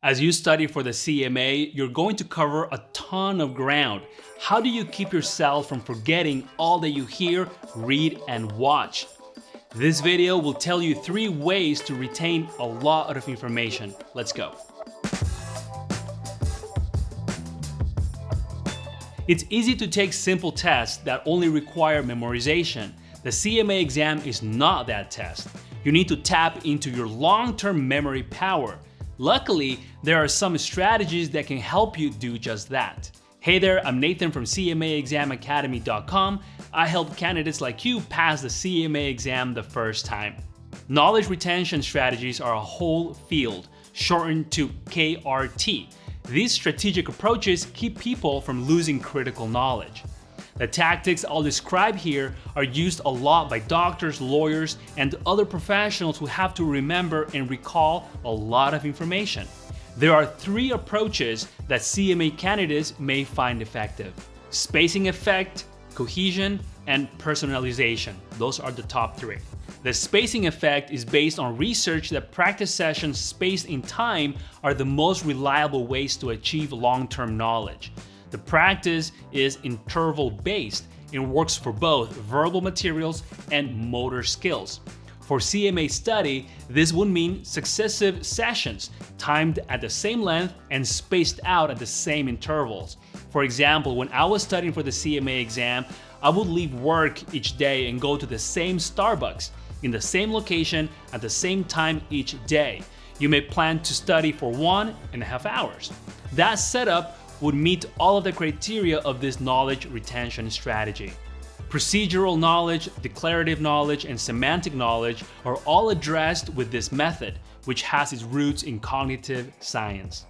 As you study for the CMA, you're going to cover a ton of ground. How do you keep yourself from forgetting all that you hear, read, and watch? This video will tell you 3 ways to retain a lot of information. Let's go. It's easy to take simple tests that only require memorization. The CMA exam is not that test. You need to tap into your long-term memory power. Luckily, there are some strategies that can help you do just that. Hey there, I'm Nathan from CMAExamAcademy.com. I help candidates like you pass the CMA exam the first time. Knowledge retention strategies are a whole field, shortened to KRT. These strategic approaches keep people from losing critical knowledge. The tactics I'll describe here are used a lot by doctors, lawyers, and other professionals who have to remember and recall a lot of information. There are 3 approaches that CMA candidates may find effective: spacing effect, cohesion, and personalization. Those are the top 3. The spacing effect is based on research that practice sessions spaced in time are the most reliable ways to achieve long-term knowledge. The practice is interval-based and works for both verbal materials and motor skills. For CMA study, this would mean successive sessions, timed at the same length and spaced out at the same intervals. For example, when I was studying for the CMA exam, I would leave work each day and go to the same Starbucks in the same location at the same time each day. You may plan to study for 1.5 hours. That setup would meet all of the criteria of this knowledge retention strategy. Procedural knowledge, declarative knowledge, and semantic knowledge are all addressed with this method, which has its roots in cognitive science.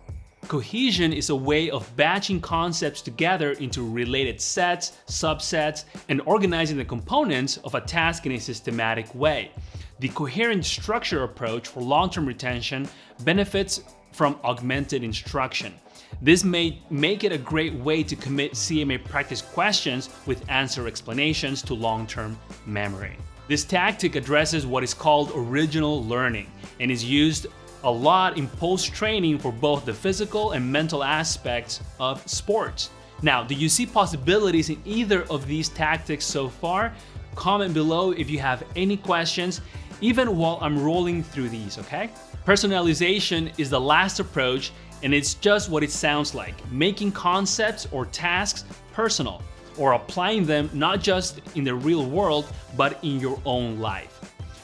Cohesion is a way of batching concepts together into related sets, subsets, and organizing the components of a task in a systematic way. The coherent structure approach for long-term retention benefits from augmented instruction. This may make it a great way to commit CMA practice questions with answer explanations to long-term memory. This tactic addresses what is called original learning and is used a lot in post-training for both the physical and mental aspects of sports. Now, do you see possibilities in either of these tactics so far? Comment below if you have any questions, even while I'm rolling through these, okay? Personalization is the last approach, and it's just what it sounds like, making concepts or tasks personal, or applying them not just in the real world, but in your own life.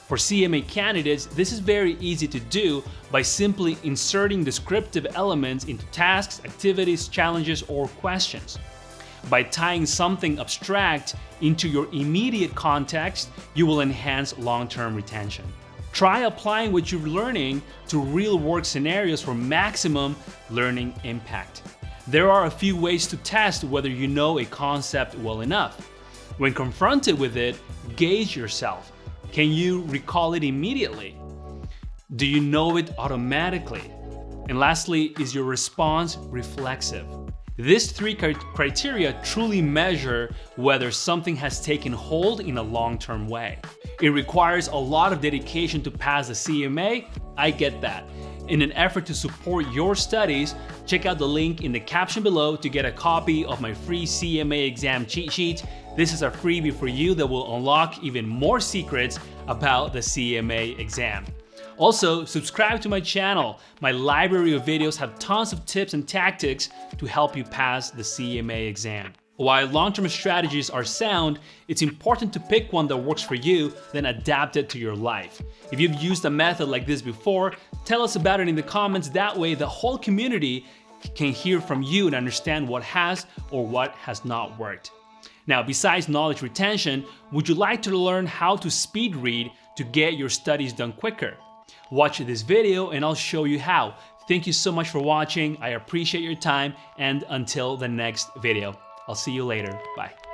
For CMA candidates, this is very easy to do by simply inserting descriptive elements into tasks, activities, challenges, or questions. By tying something abstract into your immediate context, you will enhance long-term retention. Try applying what you're learning to real-world scenarios for maximum learning impact. There are a few ways to test whether you know a concept well enough. When confronted with it, gauge yourself. Can you recall it immediately? Do you know it automatically? And lastly, is your response reflexive? These 3 criteria truly measure whether something has taken hold in a long-term way. It requires a lot of dedication to pass the CMA, I get that. In an effort to support your studies, check out the link in the caption below to get a copy of my free CMA exam cheat sheet. This is a freebie for you that will unlock even more secrets about the CMA exam. Also, subscribe to my channel. My library of videos have tons of tips and tactics to help you pass the CMA exam. While long-term strategies are sound, it's important to pick one that works for you, then adapt it to your life. If you've used a method like this before, tell us about it in the comments. That way, the whole community can hear from you and understand what has or what has not worked. Now, besides knowledge retention, would you like to learn how to speed read to get your studies done quicker? Watch this video and I'll show you how. Thank you so much for watching. I appreciate your time, and until the next video. I'll see you later. Bye.